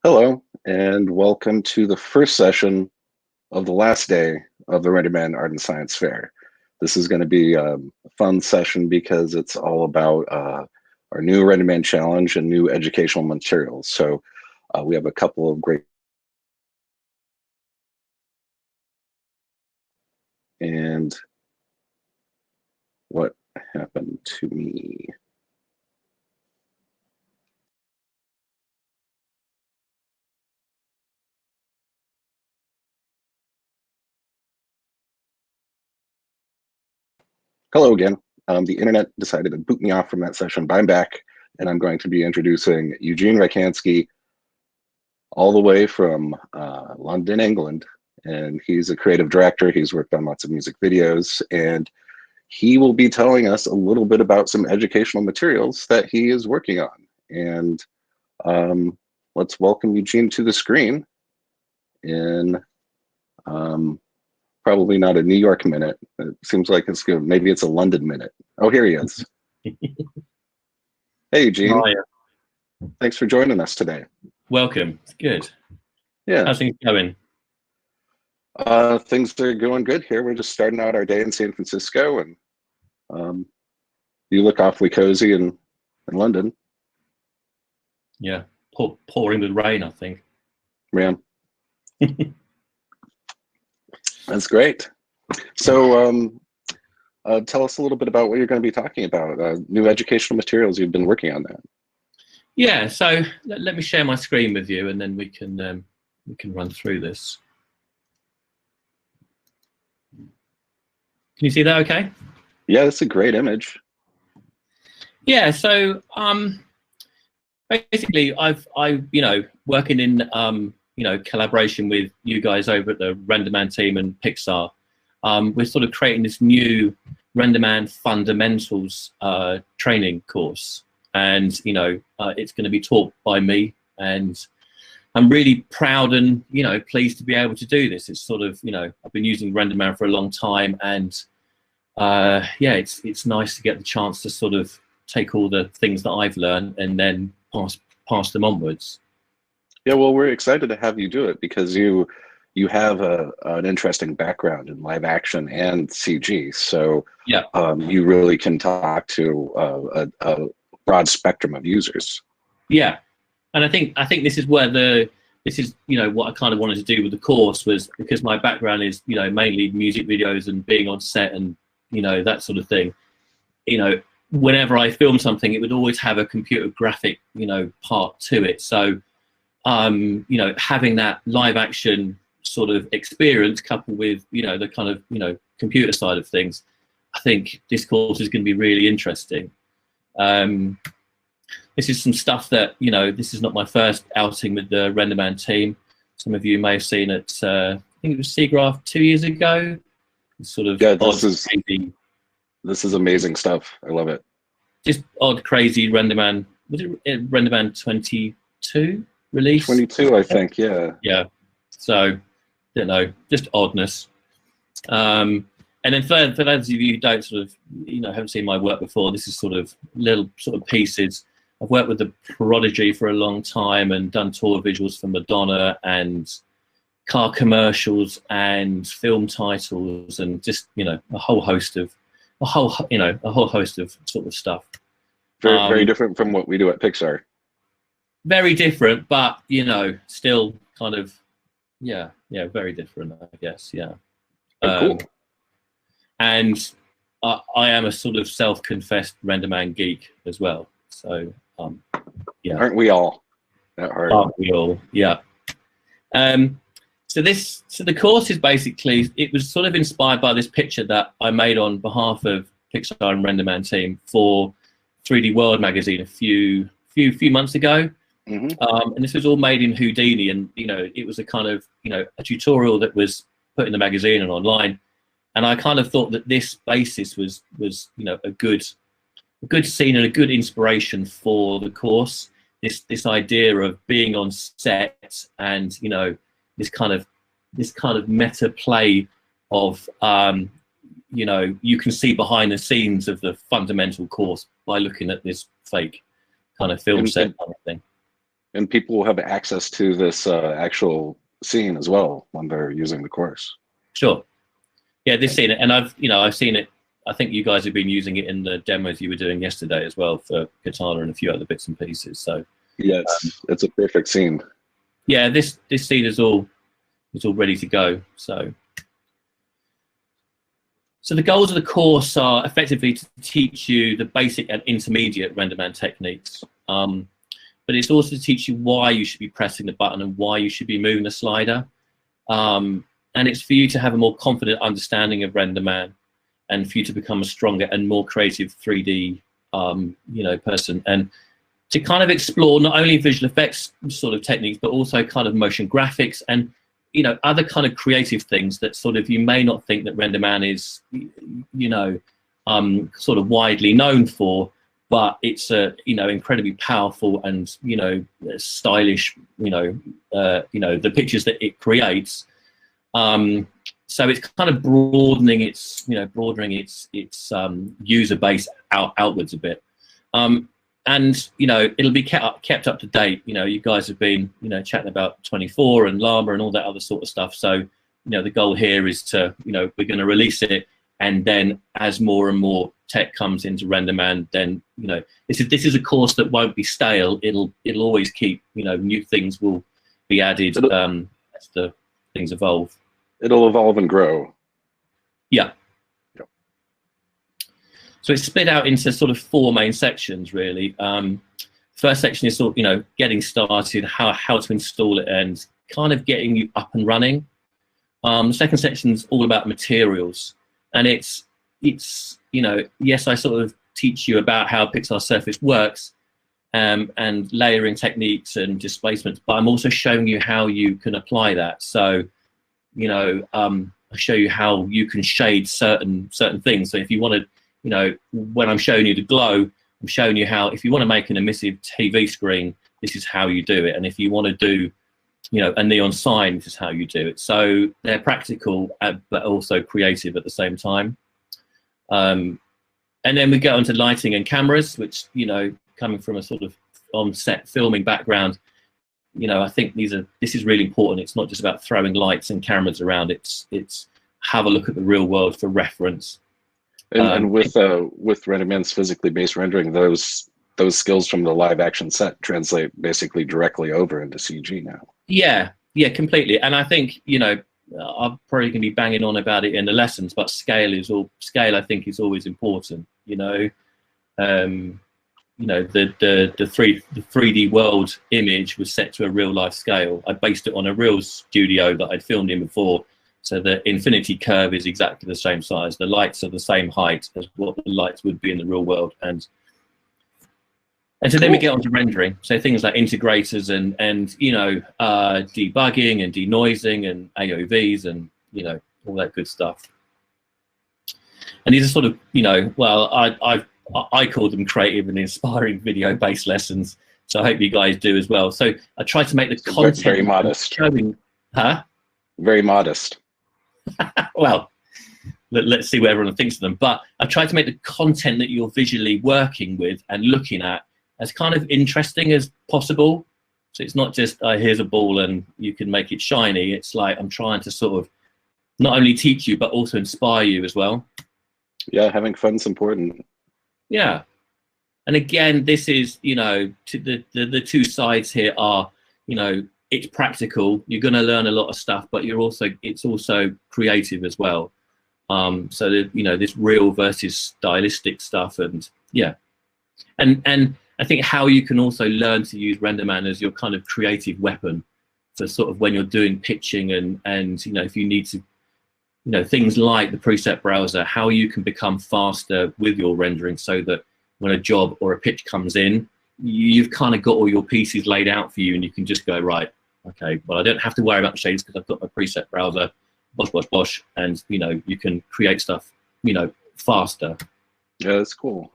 Hello, and welcome to the first session of the last day of the RenderMan Art and Science Fair. This is going to be a fun session because it's all about our new RenderMan Challenge and new educational materials. So we have a couple of great. And what happened to me? Hello again. The internet decided to boot me off from that session, but I'm back, and I'm going to be introducing Eugene Riecansky all the way from London, England. And he's a creative director. He's worked on lots of music videos, and he will be telling us a little bit about some educational materials that he is working on. And let's welcome Eugene to the screen in probably not a New York minute. It seems like it's good. Maybe it's a London minute. Oh, here he is. Hey, Eugene. Oh, yeah. Thanks for joining us today. Welcome. It's good. Yeah. How's things going? Things are going good here. We're just starting out our day in San Francisco, and you look awfully cozy in London. Yeah, pouring with rain, I think. Yeah. That's great. So tell us a little bit about what you're going to be talking about, new educational materials you've been working on that. Yeah, so let me share my screen with you, and then we can run through this. Can you see that okay? Yeah, that's a great image. Yeah, so basically I've working in collaboration with you guys over at the RenderMan team and Pixar. We're sort of creating this new RenderMan fundamentals training course, and it's going to be taught by me, and I'm really proud and pleased to be able to do this. It's sort of I've been using RenderMan for a long time, and yeah, it's nice to get the chance to sort of take all the things that I've learned and then pass them onwards. Yeah, well, we're excited to have you do it because you have an interesting background in live action and CG, so yeah, you really can talk to a broad spectrum of users. Yeah, and I think this is where what I kind of wanted to do with the course, was because my background is mainly music videos and being on set and that sort of thing. Whenever I film something, it would always have a computer graphic part to it. So having that live action sort of experience coupled with the kind of computer side of things, I think this course is going to be really interesting. This is some stuff that this is not my first outing with the RenderMan team. Some of you may have seen it. I think it was SIGGRAPH 2 years ago. It's sort of this is amazing stuff. I love it. Just odd, crazy RenderMan. Was it RenderMan 22 release? 22, I think. Yeah. Yeah. So, just oddness. And then for those of you who don't sort of haven't seen my work before, this is sort of little sort of pieces. I've worked with the Prodigy for a long time and done tour visuals for Madonna and car commercials and film titles and just a whole host of sort of stuff. Very different from what we do at Pixar. Very different, but still kind of very different, I guess. Yeah. Cool. And I am a sort of self-confessed RenderMan geek as well. So yeah. Aren't we all? Aren't we all? Yeah. So the course is basically, it was sort of inspired by this picture that I made on behalf of Pixar and RenderMan team for 3D World magazine a few months ago. Mm-hmm. And this was all made in Houdini, and it was a kind of a tutorial that was put in the magazine and online. And I kind of thought that this basis was a good scene and a good inspiration for the course. This idea of being on set and this kind of meta play of you can see behind the scenes of the fundamental course by looking at this fake kind of film set kind of thing. And people will have access to this actual scene as well when they're using the course. Sure. Yeah, they've seen it, and I've seen it. I think you guys have been using it in the demos you were doing yesterday as well for Katana and a few other bits and pieces. So yeah, it's a perfect scene. Yeah, this scene is all ready to go. So the goals of the course are effectively to teach you the basic and intermediate RenderMan techniques. But it's also to teach you why you should be pressing the button and why you should be moving the slider. And it's for you to have a more confident understanding of RenderMan, and for you to become a stronger and more creative 3D person, and to kind of explore not only visual effects sort of techniques, but also kind of motion graphics and other kind of creative things that sort of you may not think that RenderMan is sort of widely known for, but it's a incredibly powerful and stylish the pictures that it creates. So it's kind of broadening its user base outwards a bit, and it'll be kept up to date. You guys have been chatting about 24 and llama and all that other sort of stuff. So the goal here is to we're going to release it, and then as more and more tech comes into RenderMan, then this is a course that won't be stale. It'll always keep new things will be added as the things evolve. It'll evolve and grow. Yeah. Yep. So it's split out into sort of 4 main sections, really. First section is sort of getting started, how to install it, and kind of getting you up and running. The second section is all about materials, and it's yes, I sort of teach you about how Pixar Surface works, and layering techniques and displacements, but I'm also showing you how you can apply that. So I show you how you can shade certain things. So if you want to, when I'm showing you the glow, I'm showing you how, if you want to make an emissive TV screen, this is how you do it. And if you want to do, a neon sign, this is how you do it. So they're practical, but also creative at the same time. And then we go into lighting and cameras, which, coming from a sort of on-set filming background, I think this is really important. It's not just about throwing lights and cameras around. It's have a look at the real world for reference. And with RenderMan's physically based rendering, those skills from the live action set translate basically directly over into CG now. Yeah, completely. And I think I'm probably going to be banging on about it in the lessons, but scale I think is always important. The 3D world image was set to a real life scale. I based it on a real studio that I'd filmed in before. So the infinity curve is exactly the same size. The lights are the same height as what the lights would be in the real world. And so then we get on to rendering. So things like integrators and debugging and denoising and AOVs and, all that good stuff. And these are sort of, I call them creative and inspiring video-based lessons. So I hope you guys do as well. So I try to make the content very modest. Very modest. Well, let's see what everyone thinks of them. But I try to make the content that you're visually working with and looking at as kind of interesting as possible. So it's not just, here's a ball and you can make it shiny. It's like I'm trying to sort of not only teach you, but also inspire you as well. Yeah, having fun's important. Yeah. And again, this is, the two sides here are, it's practical. You're going to learn a lot of stuff, but it's also creative as well. So this real versus stylistic stuff, and yeah, and I think how you can also learn to use RenderMan as your kind of creative weapon for sort of when you're doing pitching and if you need to, things like the preset browser, how you can become faster with your rendering so that when a job or a pitch comes in, you've kind of got all your pieces laid out for you and you can just go, right, okay, well, I don't have to worry about the shades because I've got my preset browser, bosh, and, you can create stuff, faster. Yeah, that's cool.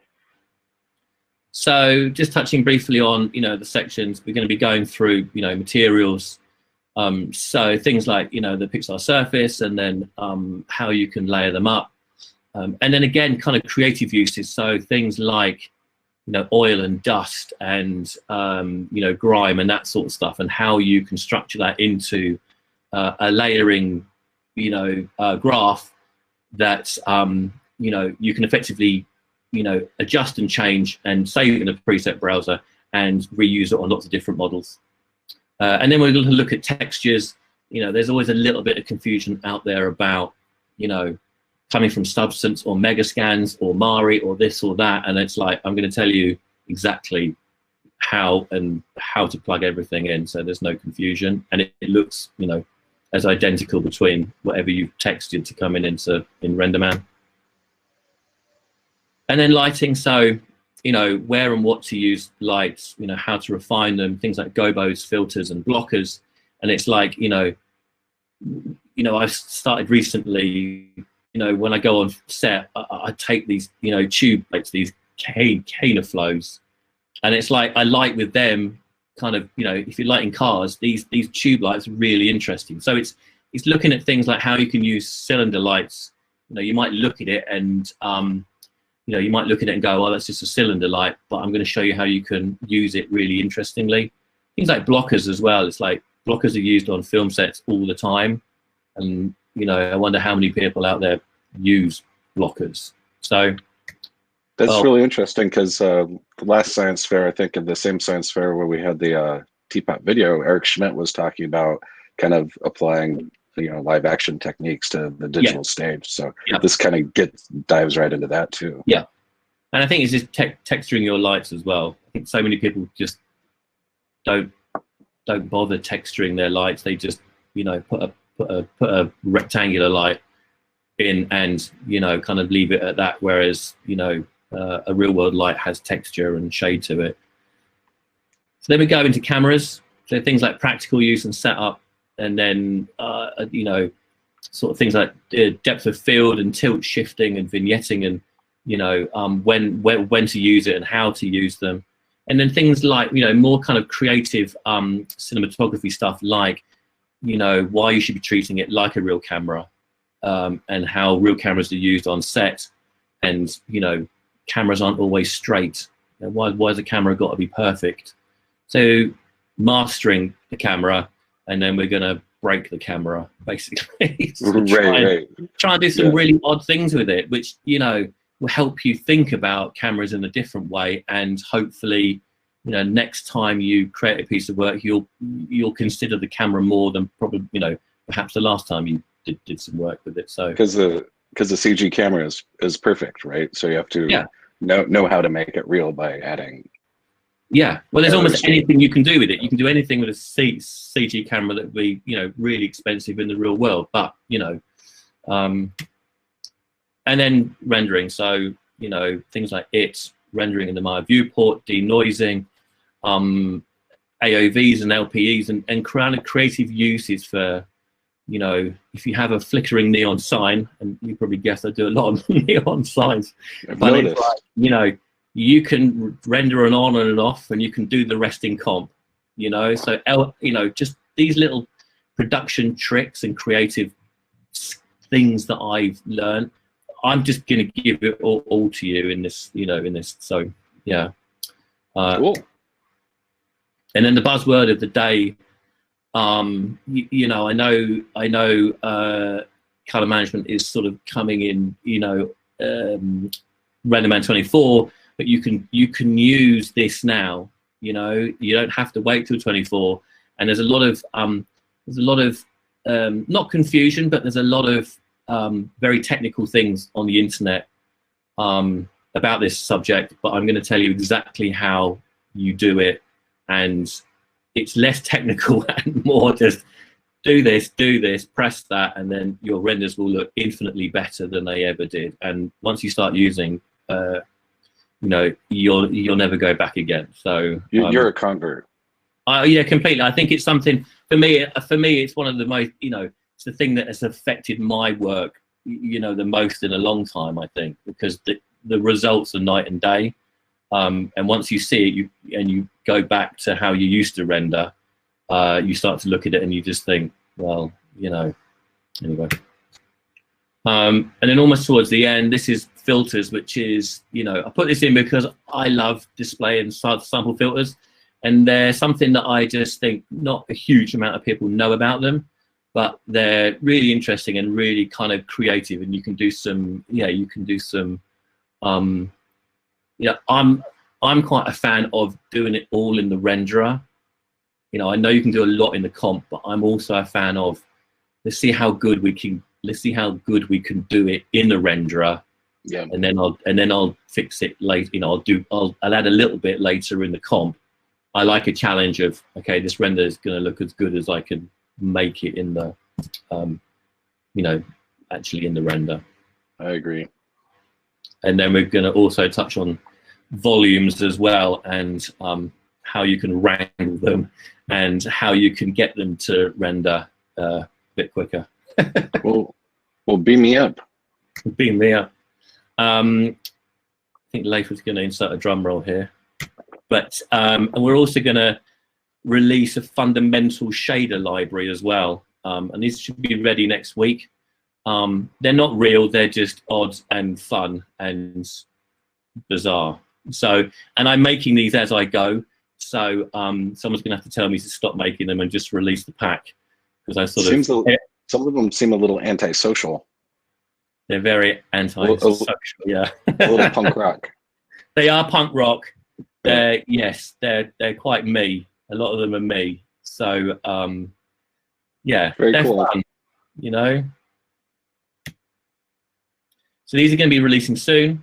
So just touching briefly on, the sections, we're going to be going through, materials. So things like, the Pixar Surface, and then how you can layer them up. And then again, kind of creative uses. So things like, oil and dust and grime and that sort of stuff, and how you can structure that into a layering graph that you can effectively adjust and change and save it in a preset browser and reuse it on lots of different models. And then we're going to look at textures. There's always a little bit of confusion out there about coming from Substance or Megascans or Mari or this or that, and it's like, I'm going to tell you exactly how to plug everything in, so there's no confusion, and it looks as identical between whatever you've textured to come in RenderMan. And then lighting, so where and what to use lights, how to refine them, things like gobos, filters, and blockers. And it's like I've started recently. When I go on set, I take these, tube lights, these Kana flows, and it's like I light with them. Kind of, if you're lighting cars, these tube lights are really interesting. So it's looking at things like how you can use cylinder lights. You might look at it and you might look at it and go, "Oh, that's just a cylinder light," but I'm going to show you how you can use it really interestingly. Things like blockers as well. It's like blockers are used on film sets all the time, and I wonder how many people out there use blockers. So that's really interesting, because the last science fair, I think in the same science fair where we had the Teapot video, Eric Schmidt was talking about kind of applying live action techniques to the digital stage. So this kind of dives right into that too. Yeah, and I think it's just texturing your lights as well. I think so many people just don't bother texturing their lights. They just put a rectangular light in and kind of leave it at that, whereas a real world light has texture and shade to it. So then we go into cameras, so things like practical use and setup, and then sort of things like depth of field and tilt shifting and vignetting, and when to use it and how to use them. And then things like more kind of creative cinematography stuff, like why you should be treating it like a real camera, and how real cameras are used on set, and cameras aren't always straight. Why has a camera got to be perfect? So mastering the camera, and then we're going to break the camera, basically. So try and do some really odd things with it, which will help you think about cameras in a different way, and hopefully next time you create a piece of work, you'll consider the camera more than probably perhaps the last time you did some work with it. So because the CG camera is perfect, right? So you have to know how to make it real by adding. Yeah, well, there's almost anything you can do with it. You can do anything with a CG camera that would be really expensive in the real world, but and then rendering. So things like rendering in the Maya viewport, denoising, AOVs and LPEs, and creative uses for if you have a flickering neon sign, and you probably guess I do a lot of neon signs. But it's like, you can render an on and an off, and you can do the rest in comp. So just these little production tricks and creative things that I've learned. I'm just going to give it all to you in this, So yeah. Cool. And then the buzzword of the day. I know color management is sort of coming in, RenderMan 24, but you can use this now. You don't have to wait till 24. And there's a lot of not confusion, but there's a lot of very technical things on the internet about this subject. But I'm going to tell you exactly how you do it, and it's less technical and more just do this, press that, and then your renders will look infinitely better than they ever did. And once you start using, you'll never go back again. So you're a convert. Yeah, completely. I think it's something for me. It's one of the most, it's the thing that has affected my work, the most in a long time. I think because the results are night and day. And once you see it, you go back to how you used to render, you start to look at it and you just think, well, anyway. And then almost towards the end, this is filters, which is, you know, I put this in because I love display and sample filters. And they're something that I just think not a huge amount of people know about them, but they're really interesting and really kind of creative. And you can do some, you can do some, I'm quite a fan of doing it all in the renderer. You know, I know you can do a lot in the comp, but I'm also a fan of, let's see how good we can do it in the renderer. Yeah. And then I'll fix it later. You know, I'll add a little bit later in the comp. I like a challenge of, okay, this render is going to look as good as I can make it in the, you know, actually in the render. I agree. And then we're going to also touch on volumes as well, and how you can wrangle them and how you can get them to render a bit quicker. Well, beam me up. Beam me up. I think Leif was going to insert a drum roll here. But and we're also going to release a fundamental shader library as well. And these should be ready next week. They're not real, they're just odd and fun and bizarre. So, and I'm making these as I go. So someone's going to have to tell me to stop making them and just release the pack. Because I some of them seem a little antisocial. They're very antisocial, yeah. A little punk rock. They are punk rock. Yes, they're quite me. A lot of them are me. So yeah, very they're cool. fun, you know. So these are going to be releasing soon.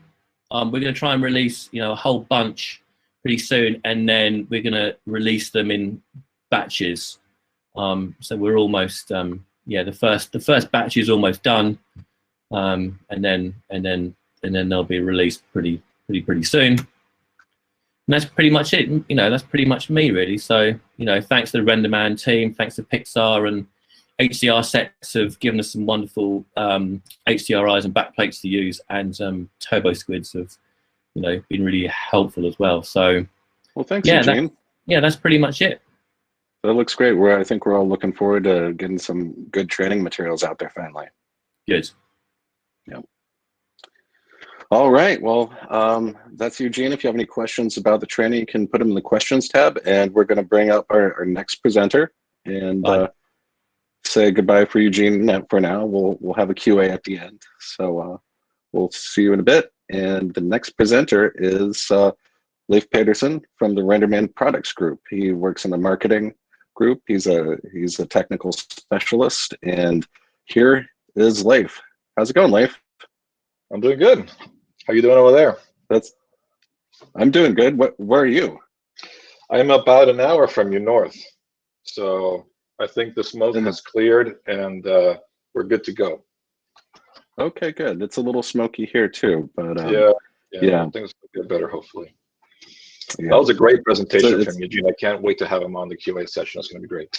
We're going to try and release, you know, a whole bunch pretty soon, and then we're going to release them in batches. So we're almost the first batch is almost done, and then they'll be released pretty soon. And that's pretty much it. You know, that's pretty much me, really. So, you know, thanks to the RenderMan team, thanks to Pixar, and HDR sets have given us some wonderful HDRIs and backplates to use, and turbo squids have, you know, been really helpful as well. So, well, thanks, Eugene. That's pretty much it. That looks great. I think we're all looking forward to getting some good training materials out there finally. Good. Yeah. All right. Well, that's Eugene. If you have any questions about the training, you can put them in the questions tab, and we're going to bring up our next presenter and say goodbye for Eugene for now. We'll have a QA at the end. So we'll see you in a bit. And the next presenter is Leif Pedersen from the RenderMan Products Group. He works in the marketing group. He's a technical specialist. And here is Leif. How's it going, Leif? I'm doing good. How you doing over there? I'm doing good. Where are you? I'm about an hour from you north. So I think the smoke has cleared, and we're good to go. Okay, good. It's a little smoky here too, but yeah. Things will get better, hopefully. Yeah. That was a great presentation from Eugene. I can't wait to have him on the QA session. It's going to be great.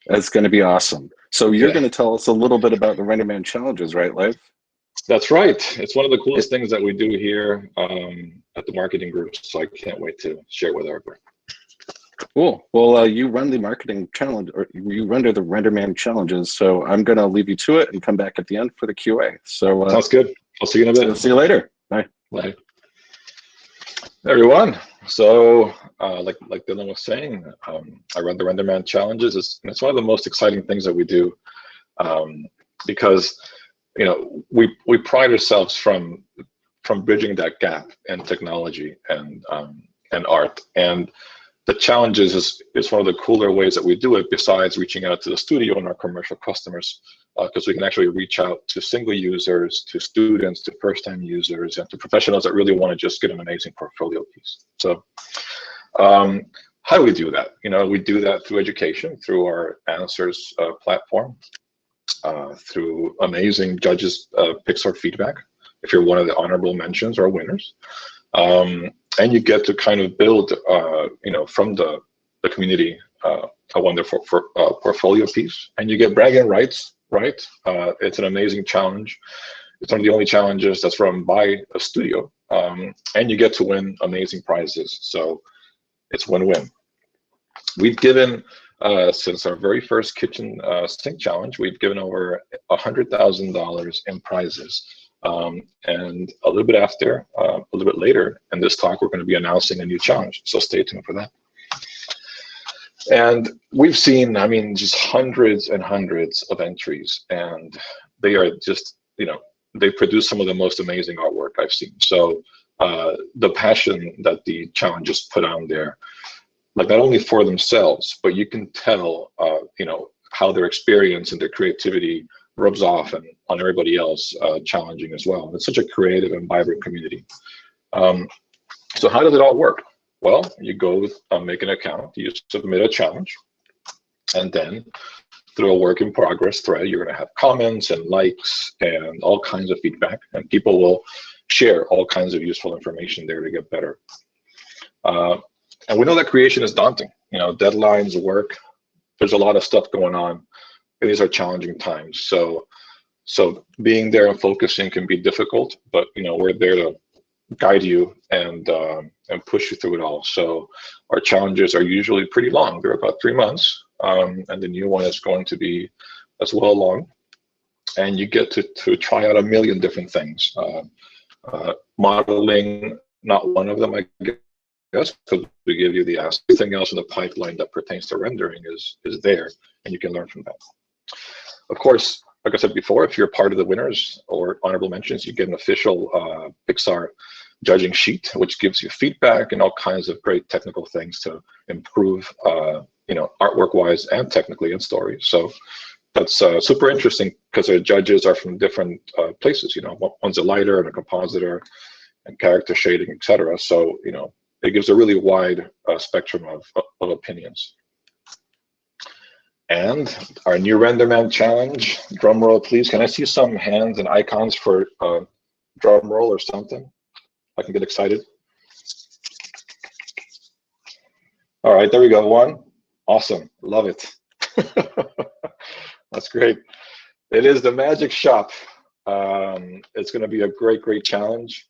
That's going to be awesome. So you're going to tell us a little bit about the RenderMan challenges, right, Leif? That's right. It's one of the coolest things that we do here at the marketing group. So I can't wait to share it with everybody. Cool. Well, you run the marketing challenge, or you render the RenderMan challenges. So I'm going to leave you to it and come back at the end for the QA. So sounds good. I'll see you in a bit. See you later. Bye. Bye. Everyone. So like Dylan was saying, I run the RenderMan challenges. It's one of the most exciting things that we do because, you know, we pride ourselves from bridging that gap in technology and art. And the challenges is one of the cooler ways that we do it, besides reaching out to the studio and our commercial customers, because we can actually reach out to single users, to students, to first-time users, and to professionals that really want to just get an amazing portfolio piece. So how do we do that? You know, we do that through education, through our Answers platform, through amazing judges' Pixar feedback, if you're one of the honorable mentions or winners. And you get to kind of build, you know, from the community, a wonderful portfolio piece, and you get bragging rights, right? It's an amazing challenge. It's one of the only challenges that's run by a studio, and you get to win amazing prizes. So it's win-win. We've given since our very first kitchen sink challenge, we've given over $100,000 in prizes. And a little bit after, a little bit later in this talk, we're going to be announcing a new challenge. So stay tuned for that. And we've seen, I mean, just hundreds and hundreds of entries, and they are just, you know, they produce some of the most amazing artwork I've seen. So the passion that the challenges put on there, like not only for themselves, but you can tell, you know, how their experience and their creativity rubs off and on everybody else challenging as well. It's such a creative and vibrant community. So how does it all work? Well, you go make an account, you submit a challenge, and then through a work in progress thread, you're going to have comments and likes and all kinds of feedback, and people will share all kinds of useful information there to get better. And we know that creation is daunting. You know, deadlines, work, there's a lot of stuff going on. These are challenging times. So being there and focusing can be difficult, but you know, we're there to guide you and push you through it all. So our challenges are usually pretty long. They're about 3 months, and the new one is going to be as well long. And you get to try out a million different things. Modeling, not one of them, I guess, because we give you the ask. Everything else in the pipeline that pertains to rendering is there, and you can learn from that. Of course, like I said before, if you're part of the winners or honorable mentions, you get an official Pixar judging sheet, which gives you feedback and all kinds of great technical things to improve, you know, artwork-wise and technically in story. So that's super interesting because our judges are from different places. You know, one's a lighter and a compositor and character shading, etc. So you know, it gives a really wide spectrum of opinions. And our new RenderMan Challenge, drum roll please. Can I see some hands and icons for drum roll or something? I can get excited. All right, there we go, one. Awesome, love it. That's great. It is the Magic Shop. It's gonna be a great challenge.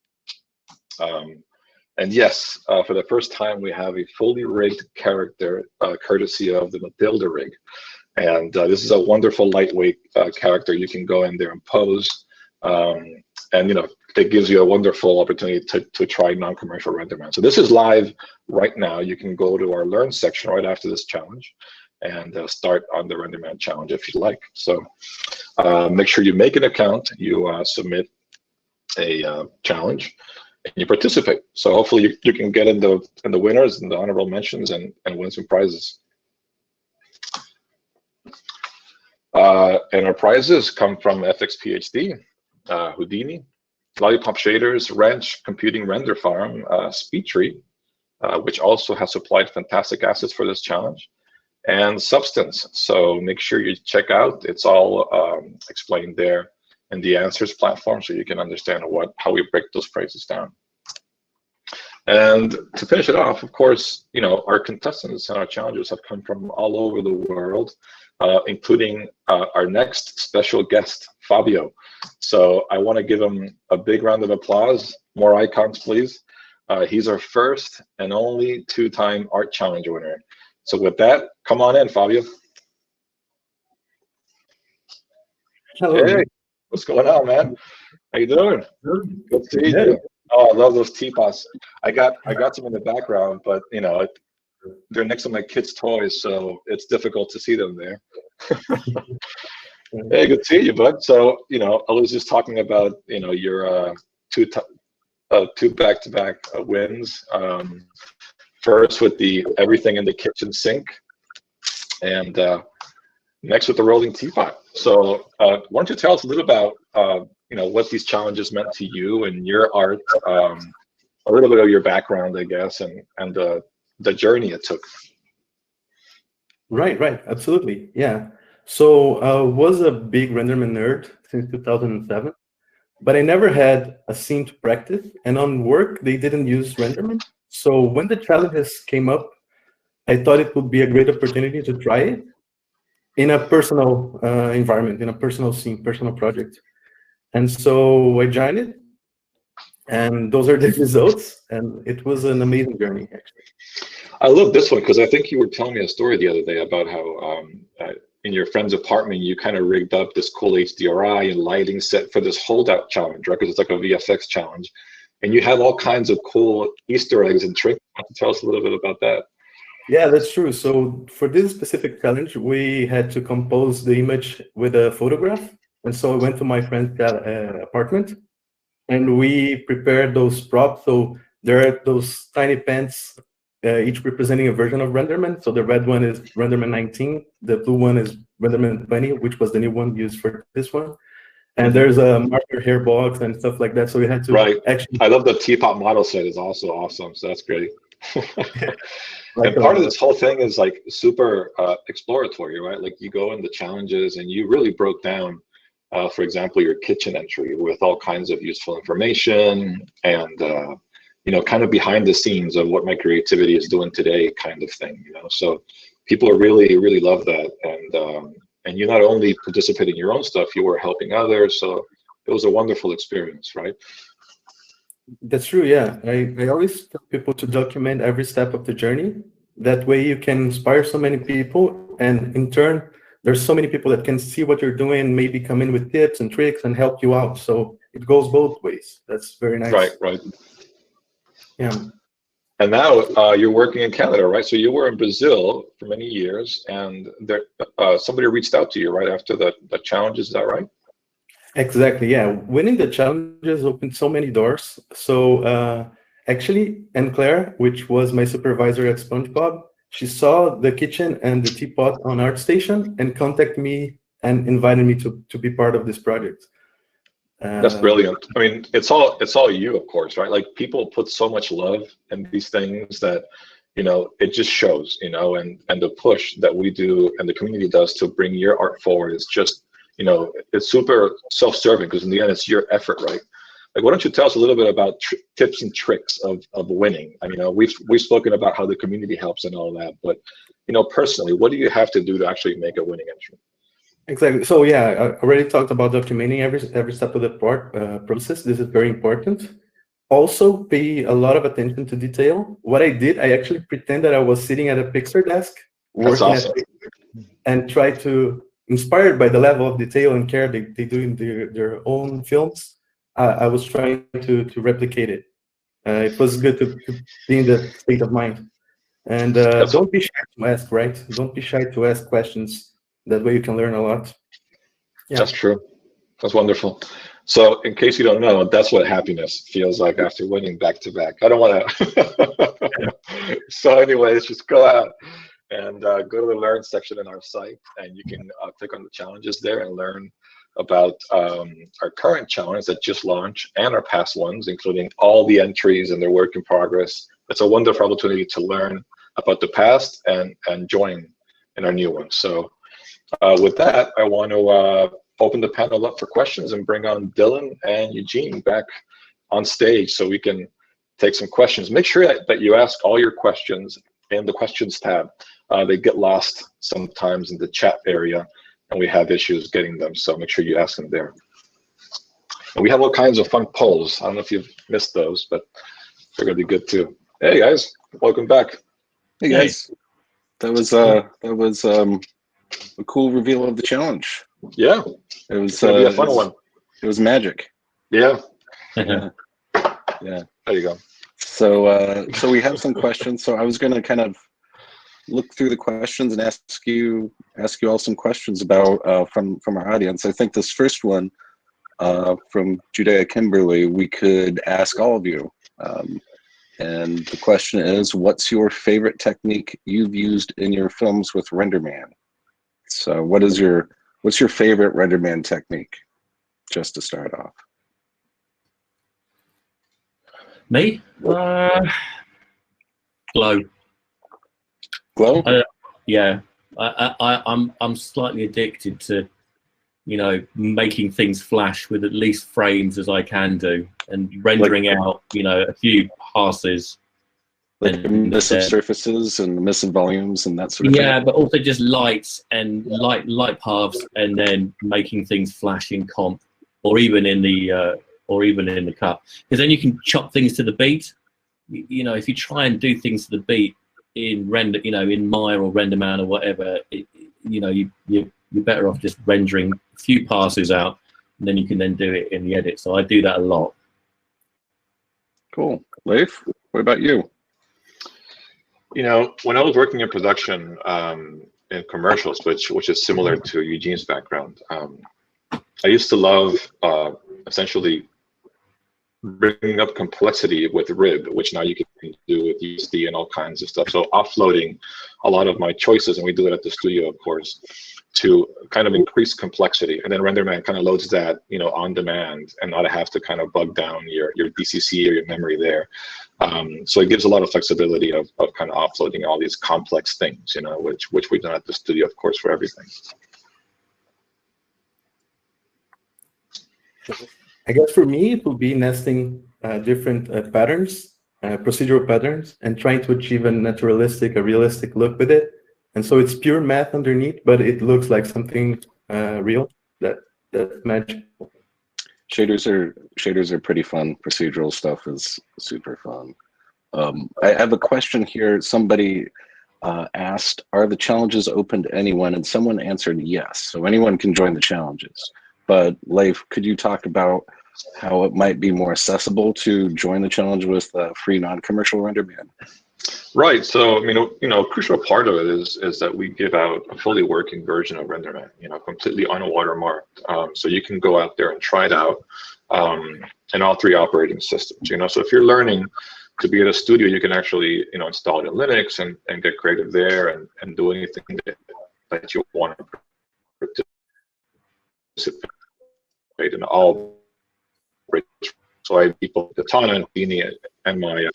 And yes, for the first time, we have a fully rigged character, courtesy of the Matilda rig. And this is a wonderful lightweight character. You can go in there and pose. And you know, it gives you a wonderful opportunity to try non-commercial RenderMan. So this is live right now. You can go to our Learn section right after this challenge and start on the RenderMan Challenge if you'd like. So make sure you make an account, you submit a challenge, and you participate. So hopefully you can get in the winners and the honorable mentions and win some prizes. And our prizes come from FX PhD, Houdini, Lollipop Shaders, Wrench, Computing Render Farm, SpeedTree, which also has supplied fantastic assets for this challenge, and Substance. So make sure you check out, it's all explained there in the answers platform, so you can understand how we break those prices down. And to finish it off, of course, you know, our contestants and our challengers have come from all over the world, including our next special guest, Fabio. So I want to give him a big round of applause. More icons, please. He's our first and only 2-time art challenge winner. So with that, come on in, Fabio. Hello. Hey, what's going on, man? How you doing? Good to see you. Oh, I love those teapots. I got some in the background, but you know, they're next to my kids' toys, so it's difficult to see them there. Hey, good to see you, bud. So, you know, I was just talking about, you know, your two back-to-back wins. First with the everything in the kitchen sink, and next with the rolling teapot. So why don't you tell us a little about, you know, what these challenges meant to you and your art, a little bit of your background, I guess, and the journey it took. Right, absolutely, yeah. So I was a big RenderMan nerd since 2007, but I never had a scene to practice, and on work they didn't use RenderMan. So when the challenges came up, I thought it would be a great opportunity to try it in a personal environment, in a personal scene, personal project. And so I joined it, and those are the results, and it was an amazing journey, actually. I love this one because I think you were telling me a story the other day about how in your friend's apartment you kind of rigged up this cool HDRI and lighting set for this holdout challenge, right? Because it's like a VFX challenge, and you have all kinds of cool Easter eggs and tricks. Why don't you tell us a little bit about that? Yeah, that's true. So for this specific challenge, we had to compose the image with a photograph. And so I went to my friend's apartment, and we prepared those props. So there are those tiny pens, each representing a version of RenderMan. So the red one is RenderMan 19. The blue one is RenderMan 20, which was the new one used for this one. And there's a marker hair box and stuff like that. So we had to actually... I love the Teapot model set. Is also awesome. So that's great. And part of this whole thing is like super exploratory, right? Like you go in the challenges and you really broke down, for example, your kitchen entry with all kinds of useful information and, you know, kind of behind the scenes of what my creativity is doing today kind of thing, you know? So people are really love that. And you not only participate in your own stuff, you were helping others. So it was a wonderful experience, right? That's true, yeah. I always tell people to document every step of the journey. That way you can inspire so many people, and in turn, there's so many people that can see what you're doing and maybe come in with tips and tricks and help you out. So it goes both ways. That's very nice. Right. Yeah. And now you're working in Canada, right? So you were in Brazil for many years, and there somebody reached out to you right after the challenges, is that right? Exactly, yeah. Winning the challenges opened so many doors. So actually, Claire, which was my supervisor at SpongeBob, she saw the kitchen and the teapot on ArtStation and contacted me and invited me to be part of this project. That's brilliant. I mean, it's all you, of course, right? Like people put so much love in these things that, you know, it just shows, you know, and the push that we do and the community does to bring your art forward is just, you know, it's super self-serving because in the end it's your effort, right? Like, why don't you tell us a little bit about tips and tricks of winning? I mean, we've spoken about how the community helps and all that, but, you know, personally, what do you have to do to actually make a winning entry? Exactly. So yeah, I already talked about documenting every step of the process. This is very important. Also, pay a lot of attention to detail. What I did, I actually pretend that I was sitting at a Pixar desk, working awesome. and try to, inspired by the level of detail and care they do in their own films, I was trying to replicate it. It was good to be in that state of mind. And don't be shy to ask, right? Don't be shy to ask questions. That way you can learn a lot. Yeah. That's true. That's wonderful. So in case you don't know, that's what happiness feels like after winning back-to-back. I don't want to. So anyways, just go out and go to the Learn section in our site, and you can click on the challenges there and learn about our current challenge that just launched and our past ones, including all the entries and their work in progress. It's a wonderful opportunity to learn about the past and join in our new ones. So with that, I want to open the panel up for questions and bring on Dylan and Eugene back on stage so we can take some questions. Make sure that you ask all your questions in the questions tab. They get lost sometimes in the chat area, and we have issues getting them, so make sure you ask them there. And we have all kinds of fun polls. I don't know if you've missed those, but they're gonna be good too. Hey guys, welcome back. Hey guys, that was a cool reveal of the challenge. Yeah, it was gonna be a fun one. It was magic. Yeah. Yeah. There you go. So so we have some questions. So I was going to kind of look through the questions and ask you all some questions about from our audience. I think this first one from Judea Kimberly, we could ask all of you. And the question is, what's your favorite technique you've used in your films with RenderMan? So what's your favorite RenderMan technique, just to start off? Me? Glow. Glow? Yeah. I'm slightly addicted to, you know, making things flash with at least frames as I can do, and rendering out, you know, a few passes. Like emissive surfaces and emissive volumes and that sort of thing. Yeah, but also just lights and light paths, and then making things flash in comp, or even in the cut, because then you can chop things to the beat. You know, if you try and do things to the beat, in render, in Maya or RenderMan or whatever, you're better off just rendering a few passes out, and then you can then do it in the edit. So I do that a lot. Cool. Leif, what about you? When I was working in production in commercials, which is similar to Eugene's background, I used to love essentially bringing up complexity with rib, which now you can do with USD and all kinds of stuff. So offloading a lot of my choices, and we do it at the studio, of course, to kind of increase complexity. And then RenderMan kind of loads that, on demand, and not have to kind of bug down your DCC or your memory there. So it gives a lot of flexibility of kind of offloading all these complex things, which we've done at the studio, of course, for everything. I guess for me, it will be nesting different patterns, procedural patterns, and trying to achieve a realistic look with it. And so it's pure math underneath, but it looks like something real. That's magical. Shaders are pretty fun. Procedural stuff is super fun. I have a question here. Somebody asked, are the challenges open to anyone? And someone answered yes. So anyone can join the challenges. But Leif, could you talk about how it might be more accessible to join the challenge with free non-commercial RenderMan? Right. So, a crucial part of it is that we give out a fully working version of RenderMan, completely unwatermarked. So you can go out there and try it out in all three operating systems. So if you're learning to be at a studio, you can actually, install it in Linux and get creative there and do anything that you want to participate in all. So I have people, Katana and Beanie and Maya,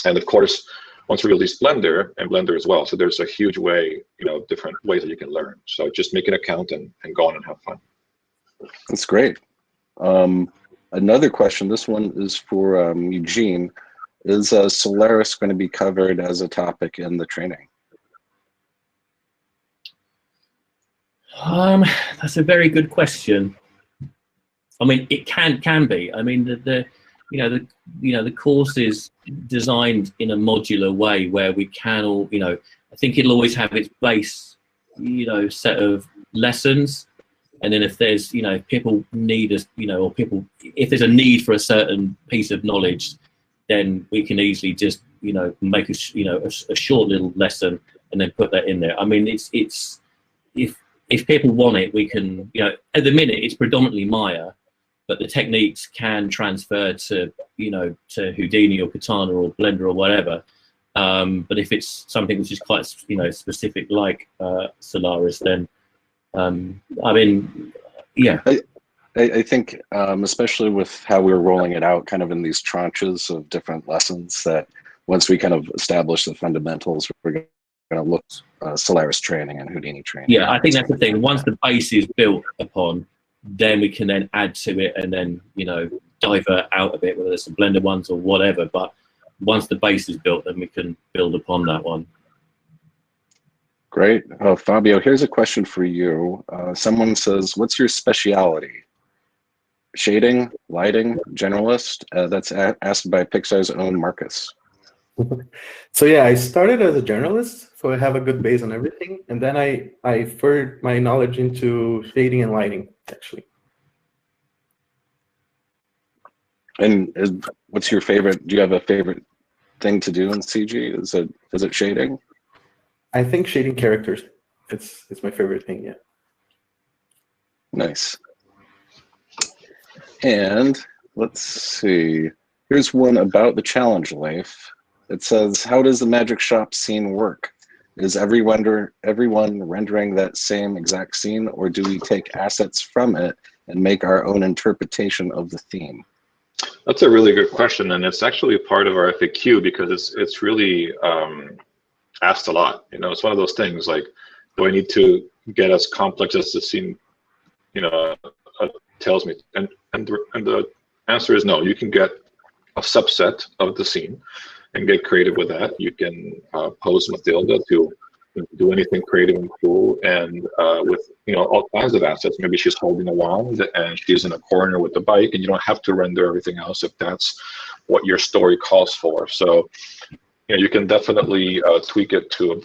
and of course, once we release Blender and Blender as well. So there's a huge way, different ways that you can learn. So just make an account and go on and have fun. That's great. Another question, this one is for Eugene. Is Solaris going to be covered as a topic in the training? That's a very good question. I mean, it can be. I mean, the course is designed in a modular way where we can all, I think it'll always have its base, set of lessons, and then if there's, people need us, or if there's a need for a certain piece of knowledge, then we can easily just, make a short little lesson and then put that in there. I mean, it's if people want it, we can, at the minute it's predominantly Maya, but the techniques can transfer to, to Houdini or Katana or Blender or whatever. But if it's something which is quite, specific like Solaris, then, I mean, yeah. I think, especially with how we're rolling it out kind of in these tranches of different lessons, that once we kind of establish the fundamentals, we're going to look Solaris training and Houdini training. Yeah, I think that's the thing. Once the base is built upon, then we can then add to it and then, divert out a bit, whether it's some Blender ones or whatever. But once the base is built, then we can build upon that one. Great. Fabio, here's a question for you. Someone says, what's your specialty? Shading, lighting, generalist? That's asked by Pixar's own Marcus. So yeah, I started as a generalist, so I have a good base on everything. And then I furthered my knowledge into shading and lighting, actually. And what's your favorite? Do you have a favorite thing to do in CG? Is it shading? I think shading characters. It's my favorite thing, yeah. Nice. And let's see. Here's one about the challenge, Leif. It says, how does the magic shop scene work? Is everyone rendering that same exact scene, or do we take assets from it and make our own interpretation of the theme? That's a really good question, and it's actually part of our FAQ because it's really asked a lot. It's one of those things like, do I need to get as complex as the scene, tells me? And the answer is no. You can get a subset of the scene and get creative with that. You can pose Mathilda to do anything creative and cool, and with all kinds of assets. Maybe she's holding a wand and she's in a corner with the bike, and you don't have to render everything else if that's what your story calls for. So you can definitely tweak it to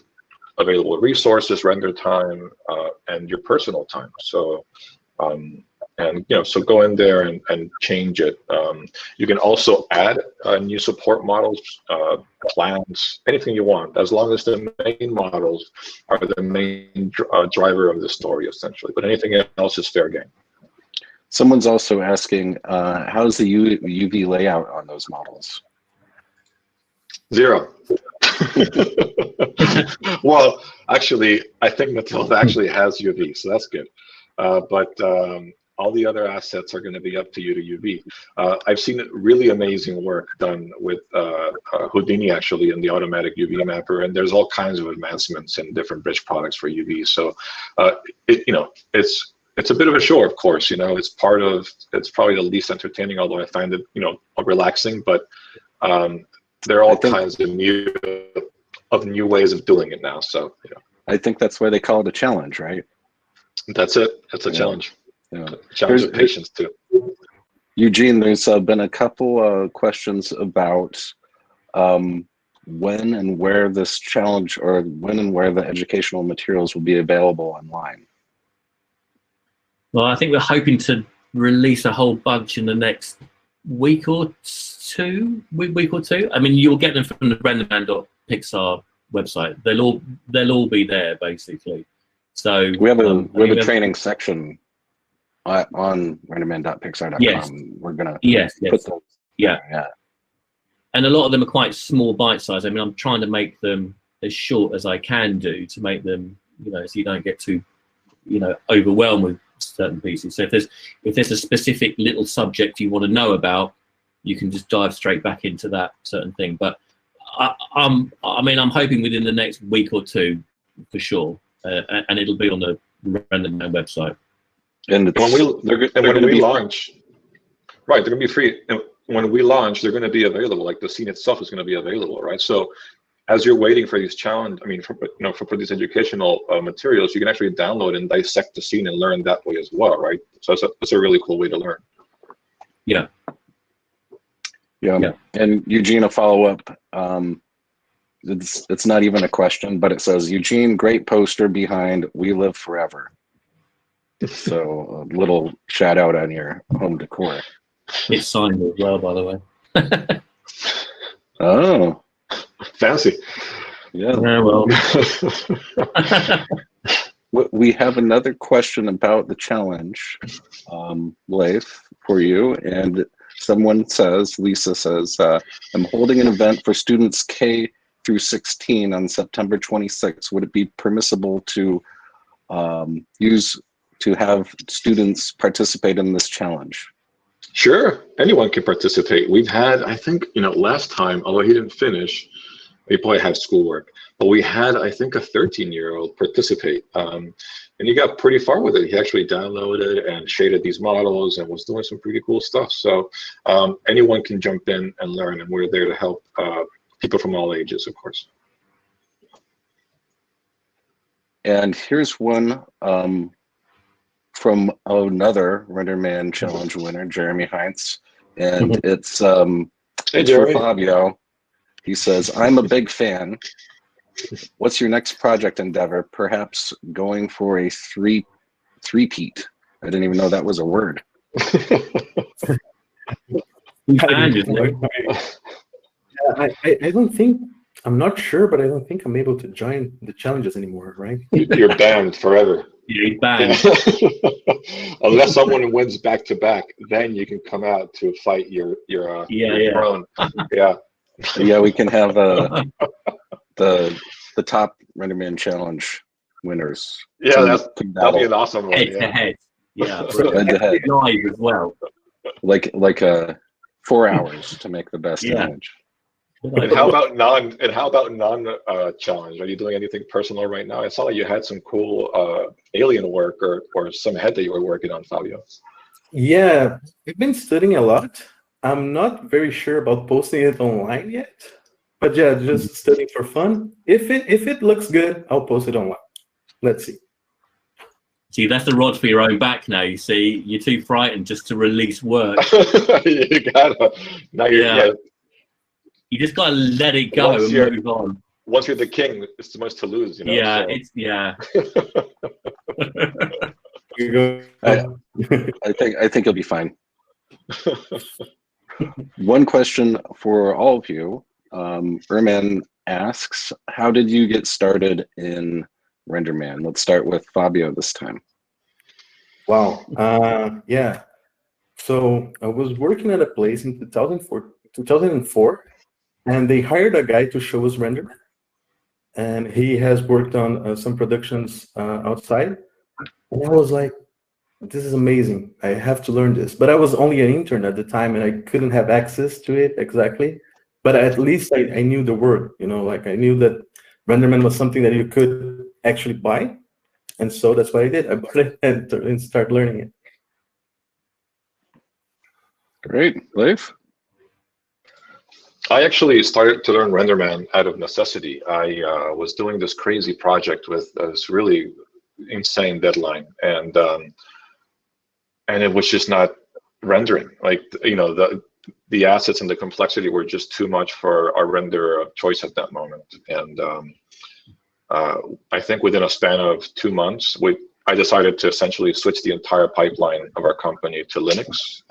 available resources, render time, and your personal time. So, so go in there and change it. You can also add new support models, plans, anything you want, as long as the main models are the main driver of the story, essentially. But anything else is fair game. Someone's also asking, how's the UV layout on those models? 0. Well, actually, I think Matilda actually has UV, so that's good. But all the other assets are going to be up to you to UV. I've seen really amazing work done with Houdini, actually, in the automatic UV mapper, and there's all kinds of advancements in different bridge products for UV. So, it's a bit of a show, of course. It's probably the least entertaining, although I find it, relaxing. But there are all kinds of new ways of doing it now. So, I think that's why they call it a challenge, right? That's it. It's a challenge. Yeah. Challenge of patience too. Eugene, there's been a couple questions about when and where this challenge, or when and where the educational materials will be available online. Well, I think we're hoping to release a whole bunch in the next week or two. I mean, you'll get them from the RenderMan.Pixar website. They'll all be there basically. So we have a training section on RenderMan.Pixar.com. Yes. We're gonna put those. Yeah. And a lot of them are quite small bite size. I mean, I'm trying to make them as short as I can do to make them, so you don't get too, overwhelmed with certain pieces. So if there's a specific little subject you want to know about, you can just dive straight back into that certain thing. But I'm hoping within the next week or two for sure, and it'll be on the RenderMan website. And when we launch, right, they're going to be free. And when we launch, they're going to be available. Like the scene itself is going to be available, right? So as you're waiting for these for these educational materials, you can actually download and dissect the scene and learn that way as well, right? So it's a really cool way to learn. Yeah. And Eugene, a follow-up. It's not even a question, but it says, Eugene, great poster behind We Live Forever. So a little shout out on your home decor. It's signed as well, by the way. Oh. Fancy. Yeah. Well. We have another question about the challenge, Leif, for you. And someone says, Lisa says, I'm holding an event for students K through 16 on September 26th. Would it be permissible to have students participate in this challenge? Sure, anyone can participate. We've had, I think, last time, although he didn't finish, he probably had schoolwork, but we had, I think, a 13-year-old participate. And he got pretty far with it. He actually downloaded and shaded these models and was doing some pretty cool stuff. So anyone can jump in and learn, and we're there to help people from all ages, of course. And here's one from another RenderMan Challenge winner, Jeremy Heinz, and it's for Fabio. He says, I'm a big fan. What's your next project endeavor? Perhaps going for a three-peat. I didn't even know that was a word. I don't think, I'm not sure, but I don't think I'm able to join the challenges anymore, right? You're banned forever. You're banned. Unless someone wins back-to-back, then you can come out to fight your throne. Yeah, we can have the top RenderMan Challenge winners. Yeah, that'll be an awesome one. Head to head. Yeah, head to head. Live as well. Like 4 hours to make the best image. And how about non challenge? Are you doing anything personal right now? It saw like you had some cool alien work or some head that you were working on, Fabio. Yeah, I've been studying a lot. I'm not very sure about posting it online yet, but yeah, just studying for fun. If it looks good, I'll post it online. Let's see. See, that's the rod for your own back now. You see, you're too frightened just to release work. You gotta. Now You just gotta let it go and move on. Once you're the king, it's too much to lose, you know. Yeah, so. it's yeah. I think you'll be fine. One question for all of you. Erman asks, how did you get started in RenderMan? Let's start with Fabio this time. Wow. Yeah. So I was working at a place in 2004, and they hired a guy to show us RenderMan. And he has worked on some productions outside. And I was like, this is amazing. I have to learn this. But I was only an intern at the time, and I couldn't have access to it exactly. But at least I knew the word, you know, like I knew that RenderMan was something that you could actually buy. And so that's what I did. I bought it and started learning it. Great. Leif? I actually started to learn RenderMan out of necessity. I was doing this crazy project with this really insane deadline, and it was just not rendering. Like, you know, the assets and the complexity were just too much for our render of choice at that moment. And I think within a span of 2 months, I decided to essentially switch the entire pipeline of our company to Linux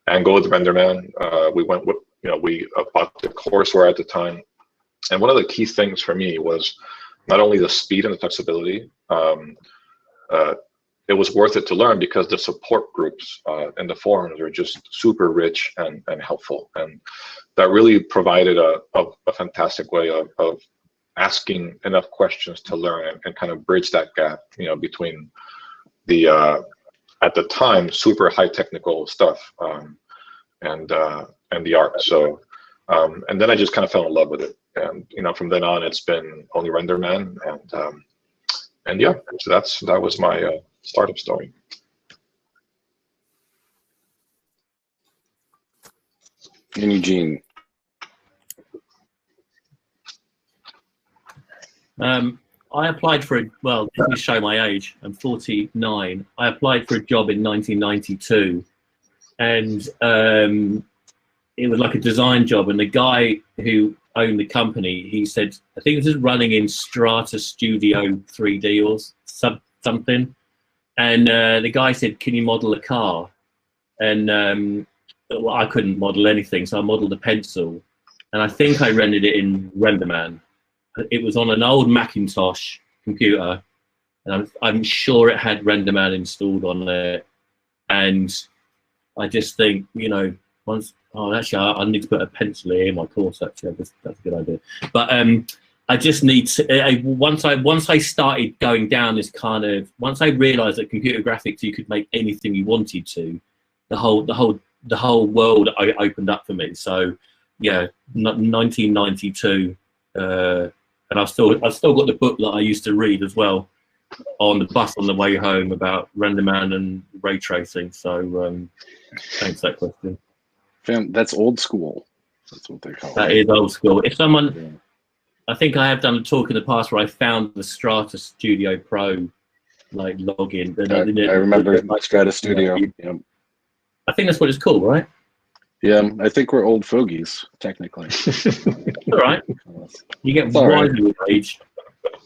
and go with RenderMan. We went with, you know, we bought the courseware at the time. And one of the key things for me was not only the speed and the flexibility, it was worth it to learn because the support groups and the forums are just super rich and helpful. And that really provided a fantastic way of asking enough questions to learn and kind of bridge that gap, you know, between the, at the time, super high technical stuff and the art. So, and then I just kind of fell in love with it. And, you know, from then on, it's been only RenderMan. And yeah, so that was my startup story. And Eugene? I applied for well, let me show my age. I'm 49. I applied for a job in 1992, and it was like a design job. And the guy who owned the company, he said, I think this is running in Strata Studio 3D or something. And the guy said, can you model a car? And well, I couldn't model anything, so I modeled a pencil. And I think I rendered it in RenderMan. It was on an old Macintosh computer, and I'm sure it had RenderMan installed on it. And I just think, you know, actually, I need to put a pencil here in my course. Actually, that's a good idea. But I just need to. Once I started going down this kind of, once I realised that computer graphics you could make anything you wanted to, the whole world opened up for me. So yeah, 1992. And I've still got the book that I used to read as well on the bus on the way home about RenderMan and ray tracing. So thanks for that question. That's old school. That's what they call it. That is old school. If someone, yeah. I think I have done a talk in the past where I found the Strata Studio Pro like login. I remember Strata Studio. Yeah. I think that's what it's called, right? Yeah, I think we're old fogies, technically. All right. You get wiser with age.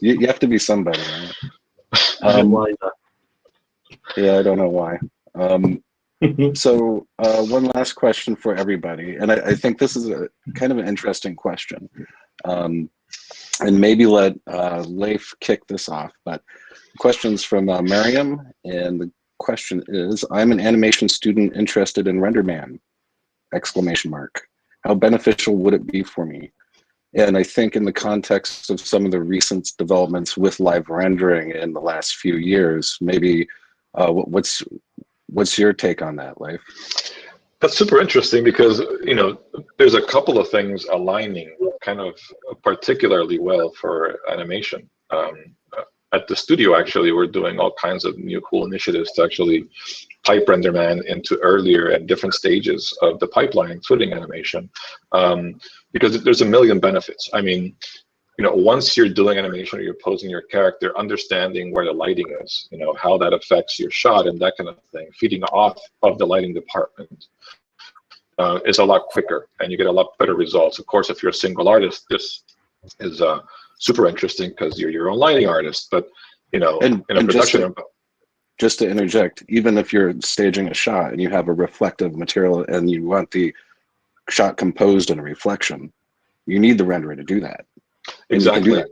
You have to be somebody, right? Yeah, I don't know why. So one last question for everybody, and I think this is a kind of an interesting question. And maybe let Leif kick this off, but questions from Miriam, and the question is, I'm an animation student interested in RenderMan! ! How beneficial would it be for me? And I think in the context of some of the recent developments with live rendering in the last few years, maybe what's your take on that, Leif? That's super interesting because, you know, there's a couple of things aligning kind of particularly well for animation. At the studio, actually, we're doing all kinds of new cool initiatives to actually pipe RenderMan into earlier and different stages of the pipeline, including animation, because there's a million benefits. I mean, you know, once you're doing animation or you're posing your character, understanding where the lighting is, you know, how that affects your shot and that kind of thing, feeding off of the lighting department is a lot quicker, and you get a lot better results. Of course, if you're a single artist, this is super interesting because you're your own lighting artist. But you know, in a production, just to interject, even if you're staging a shot and you have a reflective material and you want the shot composed in a reflection, you need the renderer to do that. Exactly.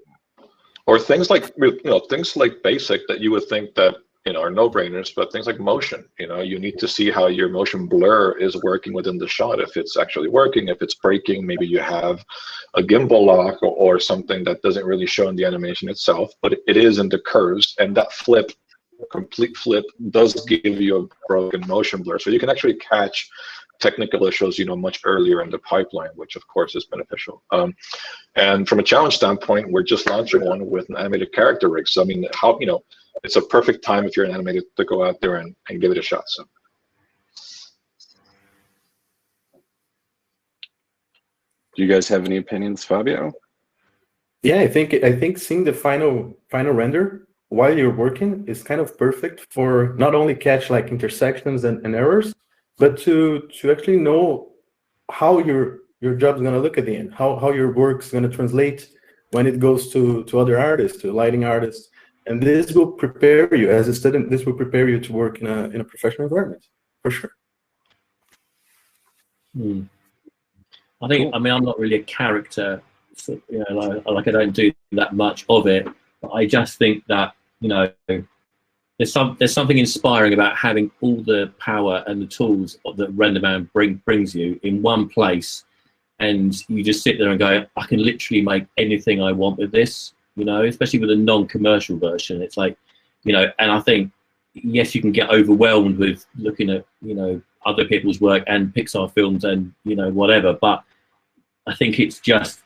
Or things like, things like basic that you would think that, are no-brainers, but things like motion, you need to see how your motion blur is working within the shot, if it's actually working, if it's breaking. Maybe you have a gimbal lock or something that doesn't really show in the animation itself, but it is in the curves, and that complete flip does give you a broken motion blur. So you can actually catch technical issues, much earlier in the pipeline, which of course is beneficial. And from a challenge standpoint, we're just launching one with an animated character rig. So I mean, it's a perfect time if you're an animator to go out there and give it a shot. So. Do you guys have any opinions, Fabio? Yeah, I think seeing the final render while you're working is kind of perfect for not only catch like intersections and errors, but to actually know how your job is going to look at the end, how your work's going to translate when it goes to other artists, to lighting artists. And this will prepare you as a student. This will prepare you to work in a professional environment, for sure. I think, I'm not really a character, like I don't do that much of it. But I just think that, there's something inspiring about having all the power and the tools that RenderMan brings you in one place, and you just sit there and go, I can literally make anything I want with this. Especially with a non-commercial version, it's like, and I think, yes, you can get overwhelmed with looking at, other people's work and Pixar films and, whatever, but I think it's just,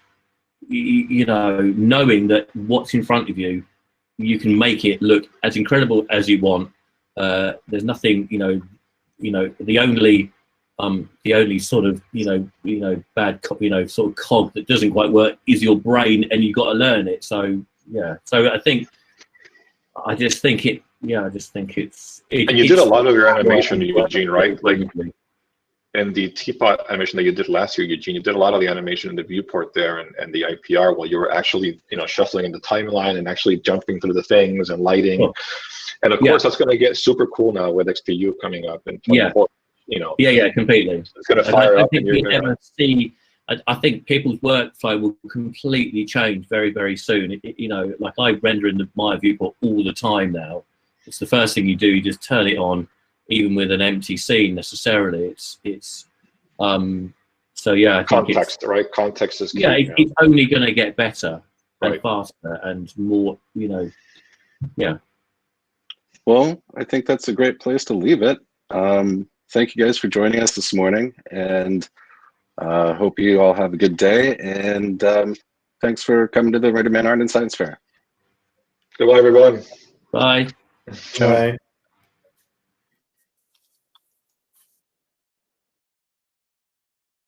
knowing that what's in front of you, you can make it look as incredible as you want. There's nothing, the only sort of, bad, sort of cog that doesn't quite work is your brain, and you've got to learn it. So, yeah. So I just think it's. And you did a lot of your animation, Eugene, right? Like in the Teapot animation that you did last year, Eugene, you did a lot of the animation in the viewport there and the IPR while you were actually, shuffling in the timeline and actually jumping through the things and lighting. Oh. And of course, that's going to get super cool now with XPU coming up in 2024. Yeah, completely. It's going to fire up. I think people's workflow will completely change very, very soon. Like I render in my viewport all the time now. It's the first thing you do. You just turn it on, even with an empty scene. Necessarily, so yeah. I think context, right? Context is key. Yeah, it's only going to get better and faster and more. Yeah. Well, I think that's a great place to leave it. Thank you guys for joining us this morning, and hope you all have a good day. And thanks for coming to the RenderMan Art and Science Fair. Goodbye, everyone. Bye. Bye.